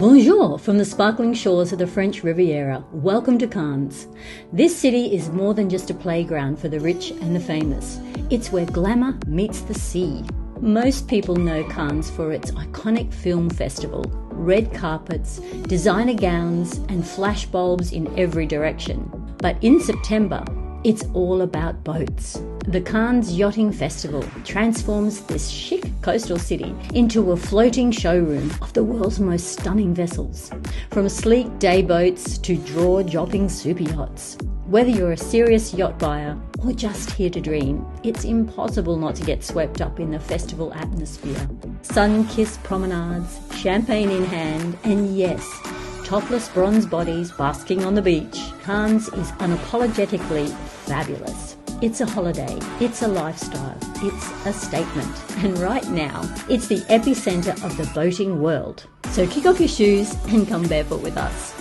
Bonjour from the sparkling shores of the French Riviera. Welcome to Cannes. This city is more than just a playground for the rich and the famous. It's where glamour meets the sea. Most people know Cannes for its iconic film festival, red carpets, designer gowns, and flashbulbs in every direction. But in September, it's all about boats. The Cannes Yachting Festival transforms this chic coastal city into a floating showroom of the world's most stunning vessels, from sleek day boats to jaw-dropping super yachts. Whether you're a serious yacht buyer or just here to dream, it's impossible not to get swept up in the festival atmosphere. Sun-kissed promenades, champagne in hand, and yes, topless bronze bodies basking on the beach. Cannes is unapologetically fabulous. It's a holiday, it's a lifestyle, it's a statement. And right now, it's the epicenter of the boating world. So kick off your shoes and come barefoot with us.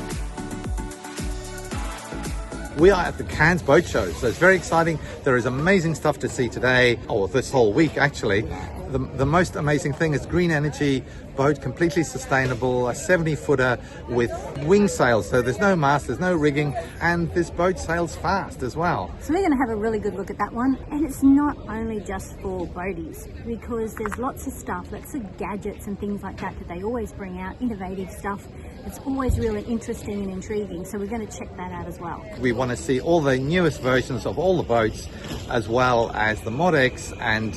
We are at the Cannes Boat Show, so it's very exciting. There is amazing stuff to see today, or this whole week actually. The most amazing thing is green energy boat, completely sustainable, a 70-footer with wing sails, so there's no mast, there's no rigging, and this boat sails fast as well. So we're going to have a really good look at that one, and it's not only just for boaties, because there's lots of stuff, lots of gadgets and things like that they always bring out, innovative stuff. It's always really interesting and intriguing, so we're going to check that out as well. We want to see all the newest versions of all the boats, as well as the Modex and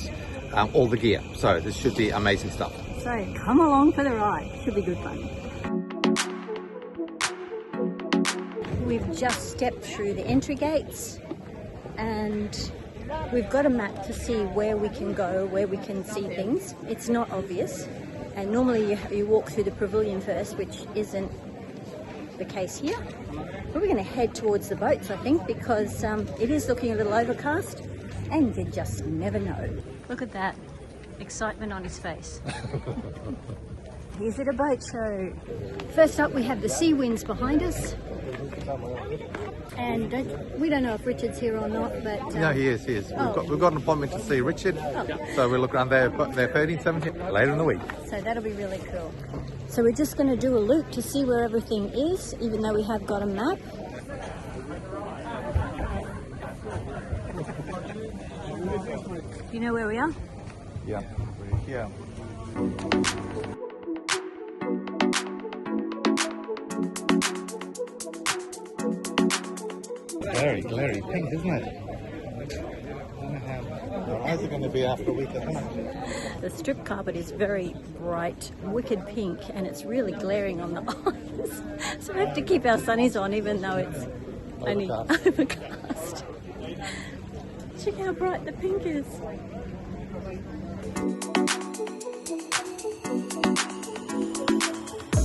all the gear. So this should be amazing stuff. So come along for the ride. Should be good fun. We've just stepped through the entry gates and we've got a map to see where we can go, where we can see things. It's not obvious, and normally you walk through the pavilion first, which isn't the case here. But we're going to head towards the boats, I think, because it is looking a little overcast and you just never know. Look at that excitement on his face. Here's at a boat show. First up, we have the sea winds behind us. And we don't know if Richard's here or not, but... No, he is. We've got an appointment to see Richard, so we'll look around there 13, 17, later in the week. So that'll be really cool. So we're just going to do a loop to see where everything is, even though we have got a map. You know where we are? Yeah, we're here. Glary pink, isn't it? I don't know how our eyes are going to be after a week at home. The strip carpet is very bright, wicked pink, and it's really glaring on the eyes. So we have to keep our sunnies on, even though it's only overcast. Check how bright the pink is.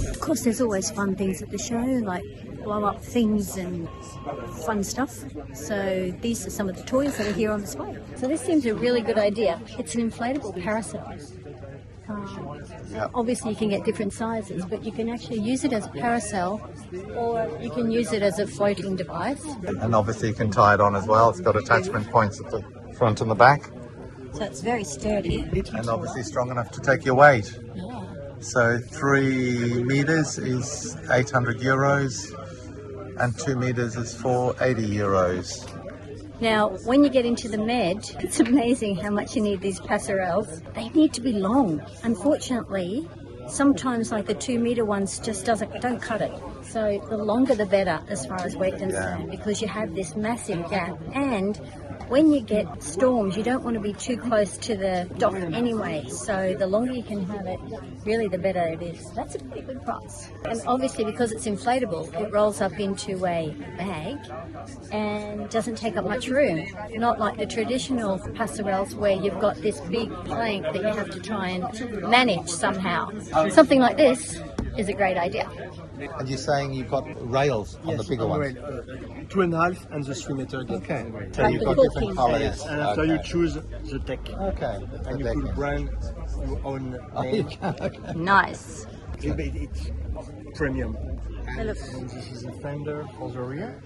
Of course, there's always fun things at the show, like blow-up things and fun stuff. So these are some of the toys that are here on display. So this seems a really good idea. It's an inflatable parasol. Obviously, you can get different sizes, but you can actually use it as a parasol, or you can use it as a floating device. And obviously you can tie it on as well. It's got attachment points at the front and the back. So it's very sturdy. And obviously strong enough to take your weight. Yeah. So 3 meters is 800 euros and 2 meters is 480 euros. Now, when you get into the med, it's amazing how much you need these passerelles. They need to be long. Unfortunately, sometimes like the 2 meter ones just don't cut it. So the longer the better as far as weight concerned, because you have this massive gap. And when you get storms, you don't want to be too close to the dock anyway. So the longer you can have it, really the better it is. That's a pretty good price. And obviously because it's inflatable, it rolls up into a bag and doesn't take up much room. Not like the traditional passerelles where you've got this big plank that you have to try and manage somehow. Something like this is a great idea. And you're saying you've got rails on the bigger ones? 2.5 and the 3 meter gate. Okay, so you've got different colours. And after you choose the deck. Okay. And you could brand your own name. Okay. Nice. It's premium. And look, And this is a fender for the rear.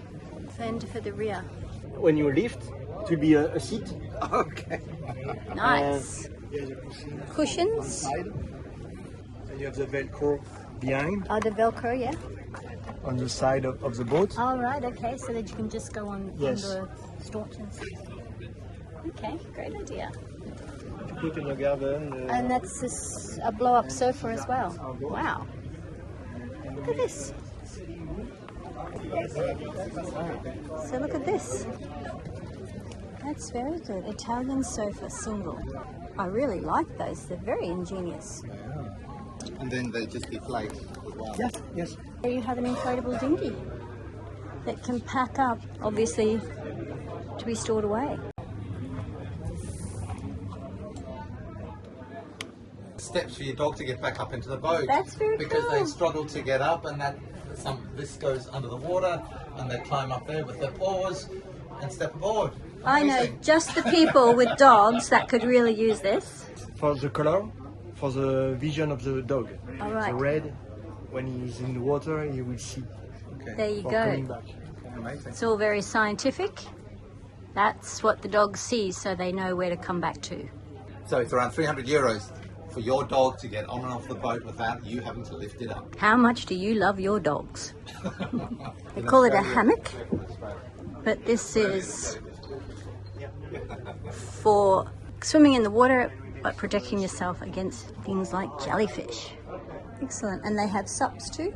fender for the rear. When you lift, it will be a seat. Okay. Nice. Here's a cushion. Cushions. And you have the Velcro behind Oh, the Velcro, yeah. on the side of the boat. All right, okay, so that you can just go on Yes. the stanchions. Okay, great idea. To put in the garden. And that's a blow-up sofa as well. Wow. Look at this. So look at this. That's very good. Italian sofa single. I really like those. They're very ingenious. And then they just deflate as well. Yes, yes. There you have an inflatable dinghy that can pack up, obviously, to be stored away. Steps for your dog to get back up into the boat. That's very because cool. they struggle to get up, and this goes under the water, and they climb up there with their paws and step aboard. I know Amazing. just the people with dogs that could really use this. For the color, for the vision of the dog. All right. The red, when he's in the water, he will see. Okay. There you For coming go. back. Amazing. It's all very scientific. That's what the dog sees, so they know where to come back to. So it's around €300 for your dog to get on and off the boat without you having to lift it up. How much do you love your dogs? They call it a hammock, but this is for swimming in the water but protecting yourself against things like jellyfish. Excellent. And they have sups too.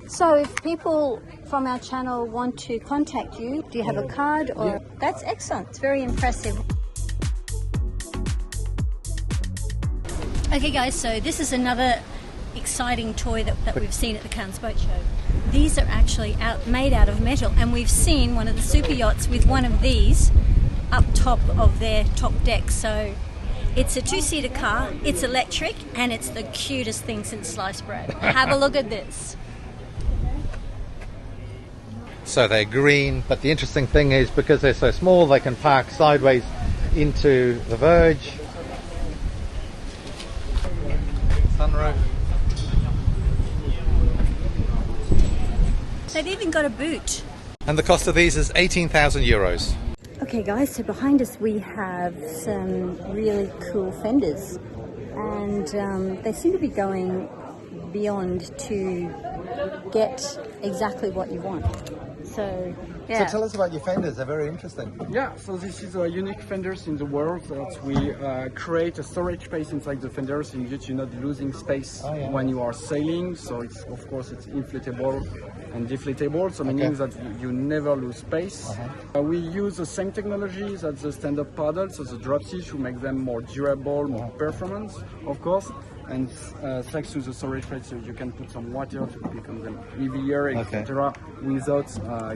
So if people from our channel want to contact you, do you have a card? Or Yeah. That's excellent. It's very impressive. Okay guys, so this is another exciting toy that we've seen at the Cannes Boat Show. These are actually made out of metal, and we've seen one of the super yachts with one of these up top of their top deck. So it's a two-seater car, it's electric, and it's the cutest thing since sliced bread. Have a look at this. So they're green, but the interesting thing is because they're so small, they can park sideways into the verge. Sunroof. They've even got a boot. And the cost of these is €18,000. Okay guys, so behind us we have some really cool fenders, and they seem to be going beyond to get exactly what you want. So, yeah. So tell us about your fenders, they're very interesting. Yeah, so this is a unique fenders in the world that we create a storage space inside the fenders in which you're not losing space when you are sailing. So it's, of course, it's inflatable and deflatable, so meaning that you never lose space. We use the same technologies as the stand-up paddle, so the drop seat to make them more durable, more performance, of course. And thanks to the storage space, so you can put some water to become them heavier, etc., without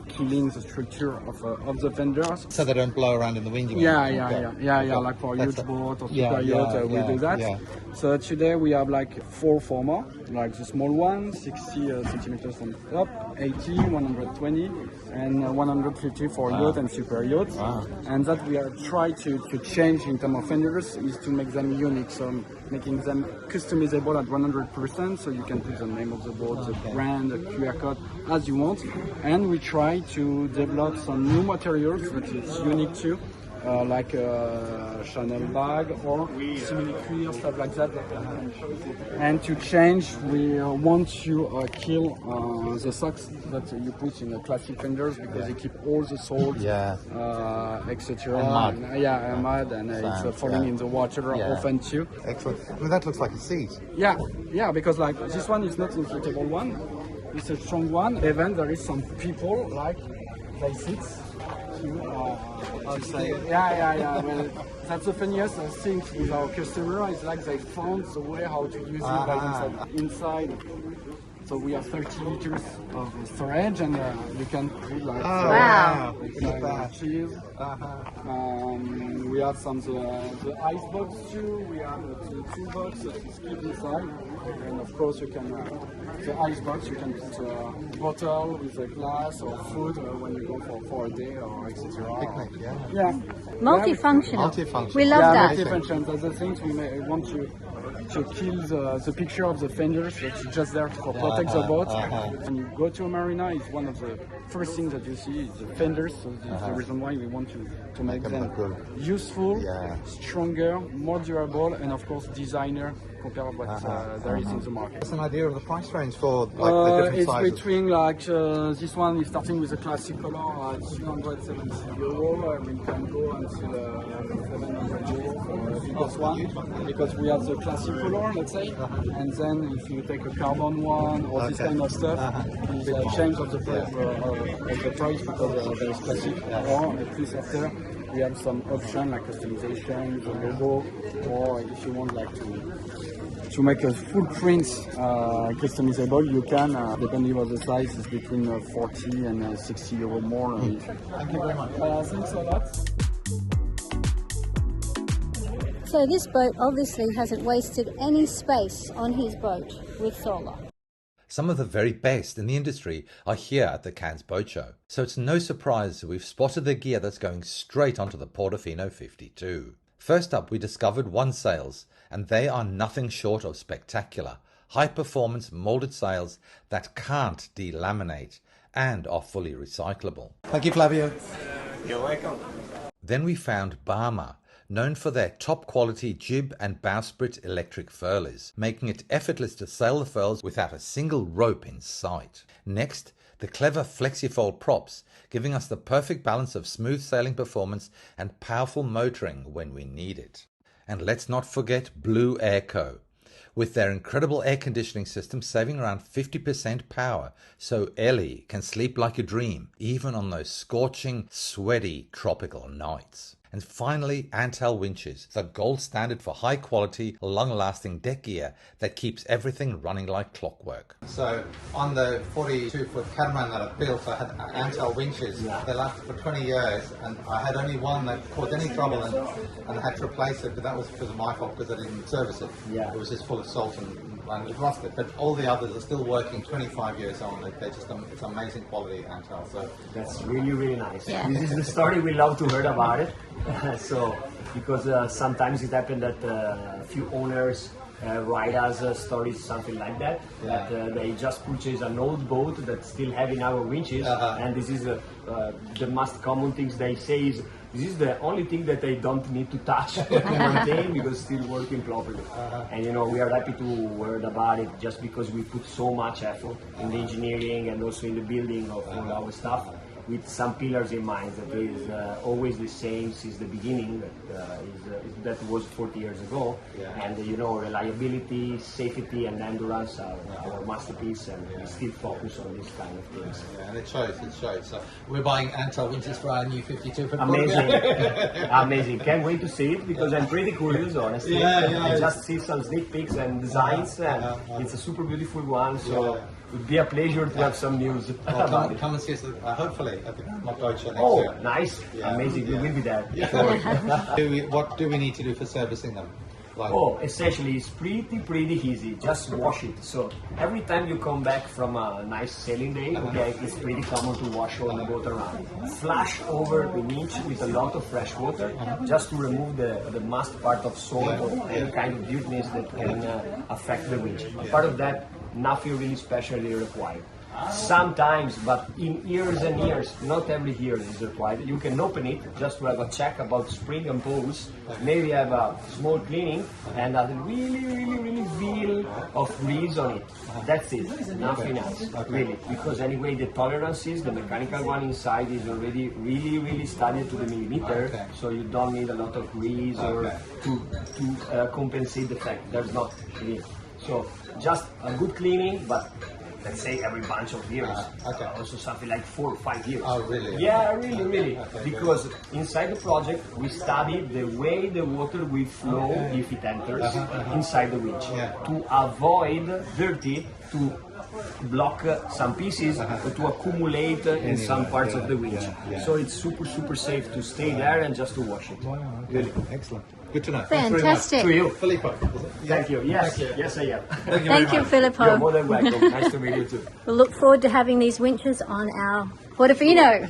killing the structure of the fenders. So they don't blow around in the wind. Yeah, like for a huge boat or super yacht, we do that. Yeah. So today we have like 4 formats, like the small one, 60 centimeters on top, 80, 120, and 150 for yacht and super yacht. And that we are trying to change in terms of fenders is to make them unique, so making them customizable at 100%, so you can put the name of the boat, the brand, the QR code as you want. And we try to develop some new materials that is unique too, like a Chanel bag or simili-clear, stuff like that. And to change, we want to kill the socks that you put in the classic fenders, because they keep all the salt, etc. And mud. And mud, and it's falling in the water often too. Excellent. I mean, that looks like a seat. Yeah, because like this one is not inflatable one, it's a strong one. Even there is some people like they sit to say, well, that's the funniest thing with our customer, is like they found the way how to use it by themselves inside. So we have 30 liters of storage, and you can put like cheese. We have some the ice box too. We have the toolbox that is keep inside, and of course you can the ice box. You can put a bottle with a glass or food when you go for a day or etc. Picnic, Multifunctional. We love that. Multifunction. That's the things we want to kill the picture of the fenders that's just there to protect the boat. When you go to a marina, it's one of the first things that you see is the fenders. So this is the reason why we want to make them useful, stronger, more durable, and of course designer compare what there is in the market. What's an idea of the price range for the different it's sizes? between this one is starting with a classic color at 370 euro. We can go until 700 euro for the biggest one, because we have the classic color, let's say, and then if you take a carbon one or this kind of stuff, it's a change of the price because there is classic, or at least after we have some option like customization, the logo, or if you want like to make a full print customizable, you can, depending on the size, it's between 40 and 60 euro more. Thank you very much. Thanks a lot. So this boat obviously hasn't wasted any space on his boat with solar. Some of the very best in the industry are here at the Cannes Boat Show, so it's no surprise we've spotted the gear that's going straight onto the Portofino 52. First up, we discovered one sails, and they are nothing short of spectacular. High-performance molded sails that can't delaminate and are fully recyclable. Thank you, Flavio. You're welcome. Then we found Barmer, known for their top-quality jib and bowsprit electric furlers, making it effortless to sail the furls without a single rope in sight. Next, the clever FlexiFold props, giving us the perfect balance of smooth sailing performance and powerful motoring when we need it. And let's not forget Blue Airco, with their incredible air conditioning system saving around 50% power, so Ellie can sleep like a dream, even on those scorching, sweaty, tropical nights. And finally, Antal winches, the gold standard for high quality, long lasting deck gear that keeps everything running like clockwork. So on the 42-foot catamaran that I built, I had Antal winches. They lasted for 20 years, and I had only one that caused any trouble, and I had to replace it, but that was because of my fault, because I didn't service it. It was just full of salt and it rusted. But all the others are still working 25 years on. They're just it's amazing quality Antal. So that's really, really nice. Yeah. This is the story we love to hear about it. So, because sometimes it happened that a few owners write us stories, something like that, that they just purchase an old boat that's still having our winches, and this is the most common things they say is, this is the only thing that they don't need to touch to maintain because it's still working properly. And you know, we are happy to hear about it just because we put so much effort in the engineering and also in the building of all our stuff, with some pillars in mind that is always the same since the beginning, that was 40 years ago. And you know, reliability, safety and endurance are our masterpiece, and we still focus on these kind of things. And it shows. So we're buying Antal winches for our new 52 foot. Amazing. Amazing. Can't wait to see it because I'm pretty curious, honestly. I just see some sneak peeks and designs, and it's a super beautiful one, so it would be a pleasure to have some news about it. Come and see us, hopefully, at the Boat Show next year. Oh, nice. Amazing. We will be there. What do we need to do for servicing them? Essentially, it's pretty easy. Just wash it. So every time you come back from a nice sailing day, it's pretty common to wash all the boat around. Flush over the winch with a lot of fresh water, just to remove the must part of salt or any kind of dirtiness that can affect the winch. Apart of that, nothing really specially required. Sometimes, but in years and years, not every year is required. You can open it just to have a check about spring and pulse, maybe have a small cleaning and a really feel of grease on it. That's it, nothing else, really. Because anyway, the tolerances, the mechanical one inside is already really studied to the millimeter, so you don't need a lot of grease or to compensate the fact. There's not really. So just a good cleaning, but let's say every bunch of years. Also something like 4 or 5 years. Oh, really? Yeah, really. Because inside the project, we studied the way the water will flow if it enters inside the winch to avoid dirty, to block some pieces to accumulate in some parts of the winch. So it's super safe to stay there and just to wash it. Really? Excellent. Good to know. Fantastic. To you. Filippo. Thank you. Yes, I am. Thank you, Filippo. You're more than welcome. Nice to meet you too. We'll look forward to having these winches on our Portofino.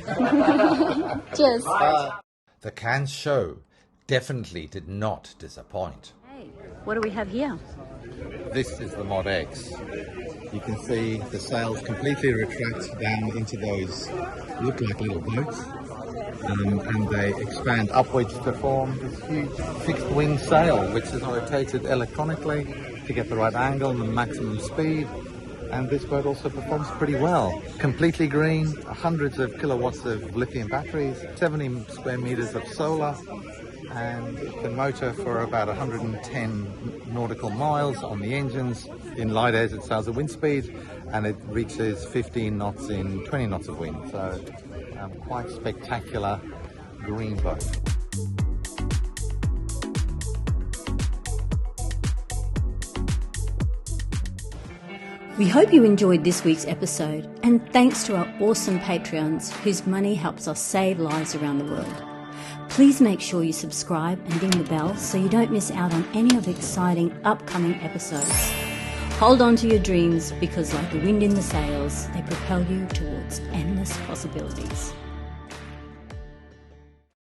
Cheers. The Cannes show definitely did not disappoint. Hey, what do we have here? This is the Mod X. You can see the sails completely retract down into those look like little boats, and they expand upwards to form this huge fixed wing sail, which is rotated electronically, to get the right angle and the maximum speed. And this boat also performs pretty well. Completely green, hundreds of kilowatts of lithium batteries, 70 square meters of solar, and it can motor for about 110 nautical miles on the engines. In light airs it sails at wind speed, and it reaches 15 knots in 20 knots of wind. So quite spectacular green boat. We hope you enjoyed this week's episode, and thanks to our awesome Patreons whose money helps us save lives around the world. Please make sure you subscribe and ding the bell so you don't miss out on any of the exciting upcoming episodes. Hold on to your dreams because like the wind in the sails, they propel you towards endless possibilities.